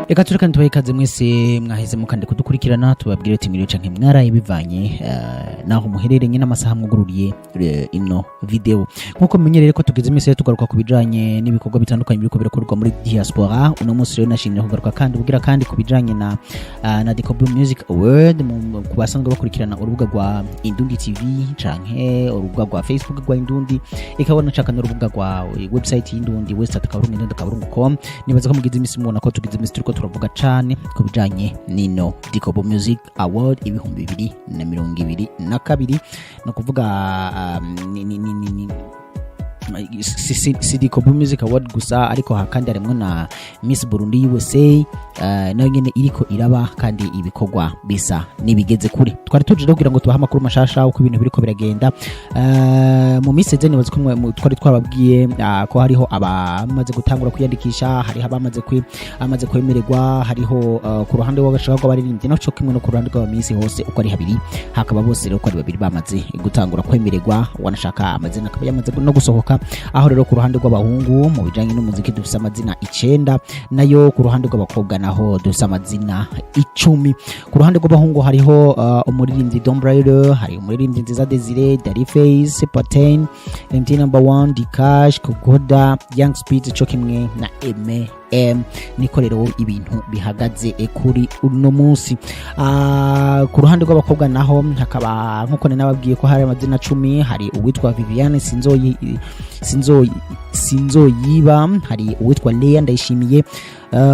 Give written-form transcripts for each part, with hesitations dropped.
Eka tureka ntubaye ikaze mwese mwaheze mukande kudukurikirana tubabwire ati mwiriwe canke mwaraye bivanye naho muherereye n'amasaha mwugururiye ino video nkuko mumenyerere ko tugeze mwese tugaruka kubijanye n'ibikorwa bitandukanye biriko birakorwa muri diaspora uno munsi rero nashimye kugaruka kandi ubugira kandi kubijanye na Dikobu Music Award ku basanzwe bakurikirana urubuga rwa Indundi TV canke urubuga rwa Facebook rwa Indundi ikabona cakana urubuga rwa website y'Indundi www.indundi.com nibaza ko mugize imisi mubona ko tugize imisi turiko turavuga cane kubijanye nino Dikobu Music Award ibihumbi 2022 no kuvuga si Dikobu Music Award gusa ariko hakandi harimo na Miss Burundi USA nayo nyene iriko iraba kandi ibikorwa bisa nibigeze kuri twari tuje kugira ngo tubaha amakuru mashasha uko ibintu biriko biragenda mu minsi zene bazi ko twari twababwiye ko hariho abamaze gutangura kwiyandikisha hariho amaze kwemererwa hariho ku ruhande rw'agashaka rw'abaririmbyi naco kimwe no ku ruhande rw'abamisi hose uko ari habiri hakaba bose rero ko ari babiri bamaze gutangura kwemererwa wanashaka amazina akaba yamaze no gusohoka aho rero ku ruhande rw'abahungu mu bijanye n'umuziki dufise amazina 9 nayo ku ruhande rw'abakobwa naho dufise amazina 10 ku ruhande rw'abahungu hariho umuririmbyi Dom Braider hari umuririmbyi Nziza Desire Dariface Patain MT number 1 Dikash Kugoda Young Speed cyo kimwe na niko rero ibintu bihagaze kuri uno munsi ku ruhande rw'abakobwa naho hakaba nkuko nababwiye ko hari amazina 10 hari uwitwa Viviane Sinzoyiba hari uwitwa Leah Ndayishimiye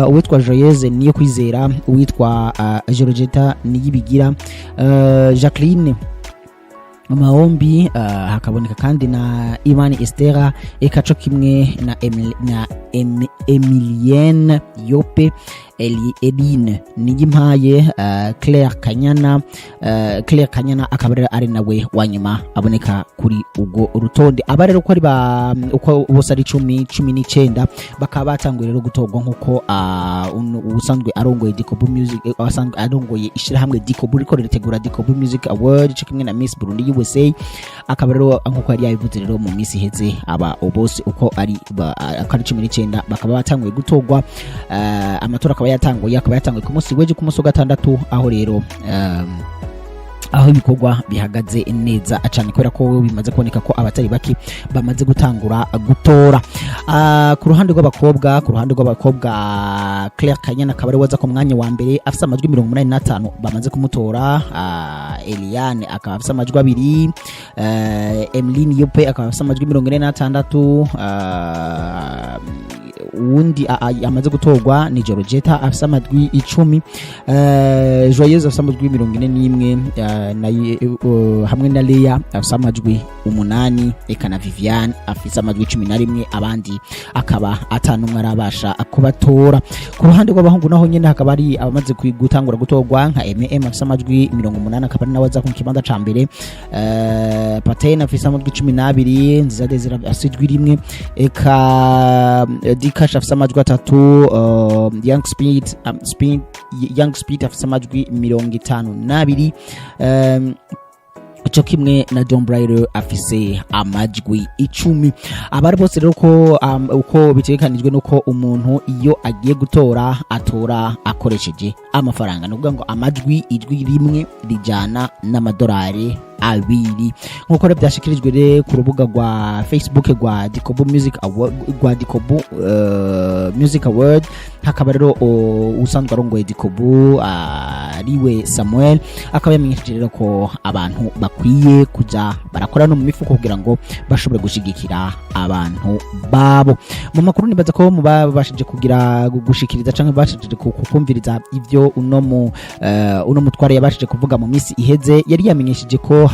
uwitwa Joyeuse niyo kwizera uwitwa Georgetta Niyibigira Jacqueline Maombi hakaboneka kandi na Imani Estera ekaco kimwe na Emilienne Yope Eline Nigimpaye Claire Kanyana akabarera ari nawe wanyuma aboneka kuri ubwo urutonde abarero ko ari uko bose ari 19 bakaba batanguye rero gutogwa nkuko usanzwe arongoye Dikobu Music asanzwe arongoye ishirahamwe Dikobu riko ritegura Dikobu Music Award cyo kimwe na Miss Burundi USA akabarero nkuko ari yabivuze rero mu misi heze aba bose uko ari 19 bakaba batanguye gutogwa amatora akaba yatanguye ku munsi weje ku munsi wa gatandatu aho rero aho ibikorwa bihagaze neza acane kwera ko bimaze kuboneka ko abatari baki bamaze gutangura gutora ku ruhande rw'abakobwa Claire Kanyana kabare waza ku mwanya wa mbere afisa amajwi 85 bamaze kumutora Eliane akaba afisa amajwi 2 Emeline Yope akaba afisa amajwi 46 undi amaze gutorwa ni Georgetta afisa amajwi 10 Joyeuse afisa amajwi 41 hamwe na Leah afisa amajwi 8 eka na Viviane afisa amajwi 11 abandi akaba atanumwe arabasha kubatora ku ruhande rw'abahungu naho nyene hakaba ari abamaze gutangura gutorwa nka afisa amajwi 80 akaba nawe aza ku kibanza ca mbere Patain afisa amajwi 12 Nziza Desire afisa ijwi rimwe eka Dikash afisa amajwi 3 Young Speed afisa amajwi 52 cyo kimwe na Dom Braider afise amajwi 10 abari bose rero ko uko bitekanijwe nuko umuntu iyo agiye gutora atora akoresheje amafaranga nubwo ngo amajwi ijwi rimwe rijana n'amadolari abiri nkuko rero byashikirijwe re ku rubuga rwa Facebook rwa Dikobu Music Award Music Award hakaba rero usanzwe arongoye Dikobu ariwe Samuel akaba yamenyesheje rero ko abantu bakwiye kuja barakora no mu mifuko kugira ngo bashobore gushigikira abantu babo mu makuru nibaza ko mubashije kugira gushikiriza canke bashije kukumviriza ivyo uno mutware yabashije kuvuga mu misi iheze yari yamenyesheje ko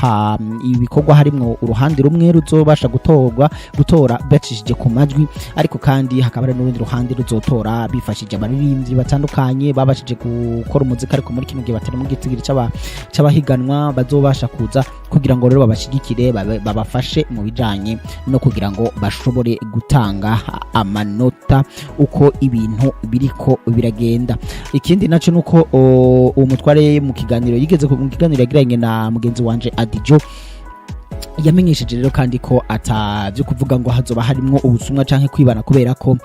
ibikorwa harimwo uruhande rumwe ruzobasha gutora bacishije ku majwi ariko kandi hakaba ari n'urundi ruhande ruzotora bifashije abaririmbyi batandukanye babashije gukora umuziki ariko muri kino gihe batari mu gitigiri c'abahiganwa bazobasha kuza kugira ngo rero babashigikire babafashe mu bijanye no kugira ngo bashobore gutanga amanota uko ibintu biriko biragenda ikindi naco nuko umutware mu kiganiro yigeze mu kiganiro yagiranye na mugenzi wanje Adijo yamenyesheje rero kandi ko atavyo kuvuga ngo hazoba harimwo ubusumwa canke kwibana kubera ko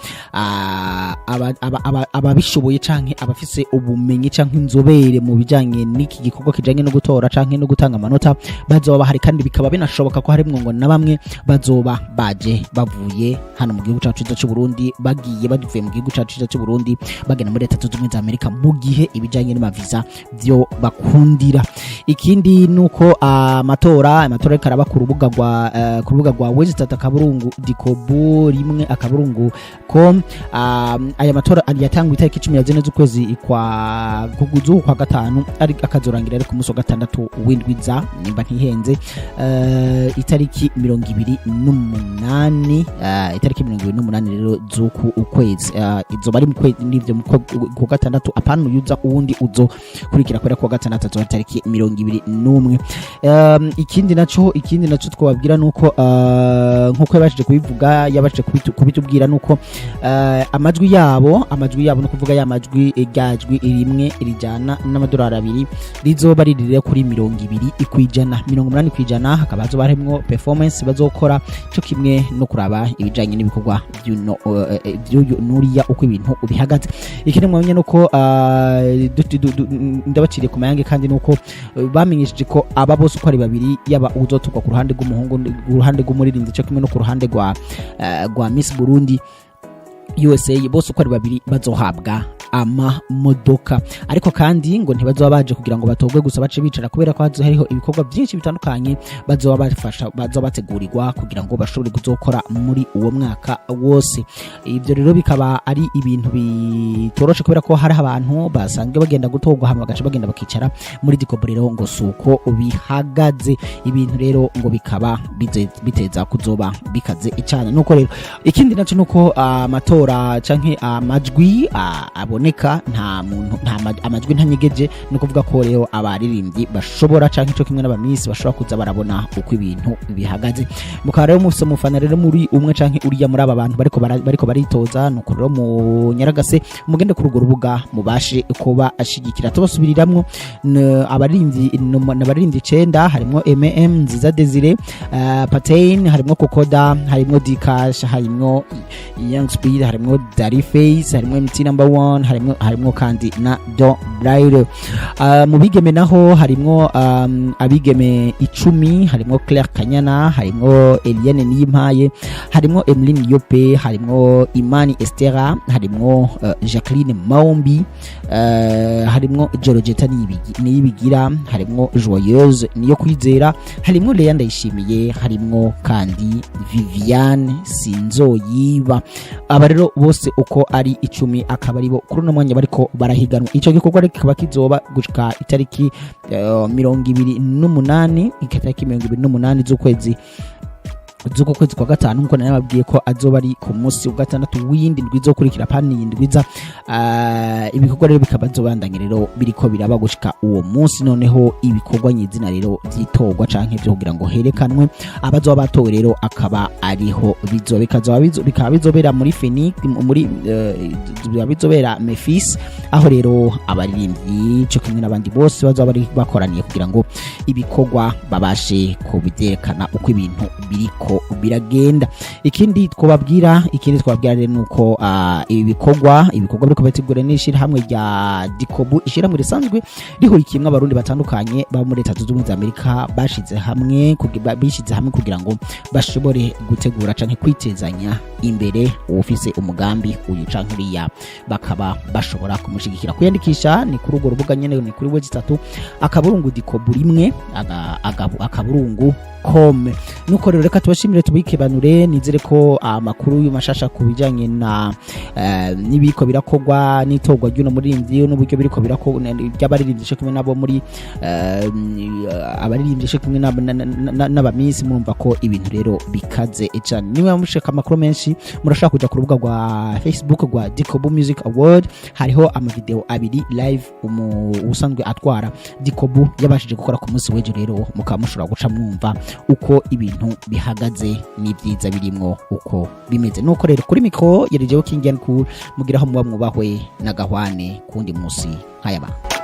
ababishoboye canke abafise ubumenyi canke inzobere mu bijanye n'iki gikorwa kijanye no gutora canke no gutanga amanota bazoba bahari, kandi bikaba binashoboka ko harimwo ngo na bamwe bazoba baje bavuye hano mu gihugu cacu cy'u Burundi, bavuye mu gihugu cacu cy'u Burundi bagenda muri Leta Zunze Ubumwe za Amerika mu gihe ibijanye n'amaviza byo bakundira. Ikindi nuko amatora karaba ku rubuga rwa website akaburungu dikobu rimwe akaburungu com. Aya matora yatangwa itariki 14 z'ukwezi kwa gatanu ari akazorangira ari ku munsi wa gatandatu w'indwiza nimba ntihenze, itariki 28 rero z'uku ukwezi izo bari mu kwezi n'ivyo ku gatandatu apana yuza uwundi uzo kurikira kwera ku gatandatu zo tariki 21. Ikindi naco twababwira nuko nkuko yabashije kubivuga yabashije kubitubwira nuko amajwi yabo no kuvuga ya majwi igajwi rimwe irijana n'amadolari 2 rizoba ririre kuri 20% hakaba hazo baremwo performance bazokora cyo kimwe no kuraba ibijanye n'ibikorwa nuriya uko ibintu ubihagaze. Ikindi mwamenye nuko ndabaciriye ku mayange kandi nuko bamenyesheje ko aba bose uko ari babiri yaba uzotukwa ku ruhande rw'umuhungu ku ruhande rw'umuririmbyi cyo kimwe no ku ruhande rwa Miss Burundi USA bose uko ari babiri bazohabwa amamodoka, ariko kandi ngo ntibazoba baje kugira ngo batogwe gusa bace bicara kubera ko hariho ibikorwa byinshi bitandukanye bazoba bategurirwa kugira ngo bashobore kuzokora muri uwo mwaka wose. Ibyo rero bikaba ari ibintu bitoroshe kubera ko hari abantu basanzwe bagenda gutogwa hamwe bagace bagenda bakicara muri dikoborero ngo suko bihagaze. Ibintu rero ngo bikaba biteza kuzoba bikaze icana. Nuko rero ikindi naco nuko amatora canke amajwi aboneka nta muntu amajwi ntanyegeje, no kuvuga ko rero abaririmbyi bashobora canke cyo kimwe n'abamisi bashobora kuza barabona uko ibintu bihagaze. Mukaba rero mufana rero muri umwe canke uriya muri aba bantu bariko baritoza, nuko rero mu Nyaragase mugende ku rugo rubuga mubashe kuba ashigikira. Tubasubiriramwo abaririmbyi 9 harimo Nziza Desire, Patain, harimo Kokoda, harimo Dcash, harimo Young Speed, harimo Dari Face, harimo MT number 1, harimo kandi na Do Braille. Mu bigeme naho harimo abigeme 10, harimo Claire Kanyana, harimo Eliane Niyimpaye, harimo Emeline Yope, harimo Imani Estera, harimo Jacqueline Maombi, harimo Georgette Niyibigira, harimo Joyeuse Niyo Kwizera, harimo Leya Ndayishimiye, harimo kandi Viviane Sinzoyiba. Aba rero bose uko ari 10 akaba aribo kuri no mwanya bariko barahiganwa. Ico gikorwa kikaba kizoba gushika itariki 28 itariki 28 z'ukwezi kwa gatanu, nkuko nababwiye ko azoba ari ku munsi wa gatandatu w'indi ndwi zo kurikira pani indwiza. Ibikorwa rero bikaba zobandanye rero biriko biraba gushika uwo munsi. Noneho ibikorwa nyizina rero vyitogwa canke byo kugira ngo herekanwe abazoba batowe rero akaba ariho bikaba bizobera muri Phoenix muri bizobera Memphis, aho rero abaririmbyi cyo kimwe n'abandi bose bazoba bari bakoraniye kugira ngo ibikorwa babashe kubyerekana uko ibintu biriko biragenda. Ikindi twababwira rero nuko ibikorwa biriko bategura n'ishira hamwe rya Dikobu, ishira hamwe risanzwe rihurikiyemwe abarundi batandukanye ba muri Leta Zunze Ubumwe za Amerika bashize hamwe kugira ngo bashobore gutegura canke kwitezanya imbere ufise umugambi uyu canke uriya, bakaba bashobora kumushigikira. Kuyandikisha ni kuri urwo rubuga nyene, ni kuri website akaburungu Dikobu rimwe akaburungu com. Nuko rero reka tubashimire tubikebanure, nizere ko amakuru y'umashasha kubijanye na nibiko birakogwa nitogwa ry'uno muririmbyi n'uburyo biriko birako by'abaririmbyi kimwe nabo muri abaririmbyi kimwe n'abamisi, murumva ko ibintu rero bikaze cyane. Niwe mushaka amakuru menshi murashaka kuja ku rubuga rwa Facebook rwa Dikobu Music Award, hariho amavideo 2 live usanzwe atwara Dikobu yabashije gukora ku munsi w'ejo. Rero mukamushura guca mwumva uko ibintu bihagaze n'ibyiza birimwo uko bimeze. Nuko rero kuri mikro yerejeho King and Cool mugiraho muba mwubahwe na Gahwane kundi munsi nkayaba.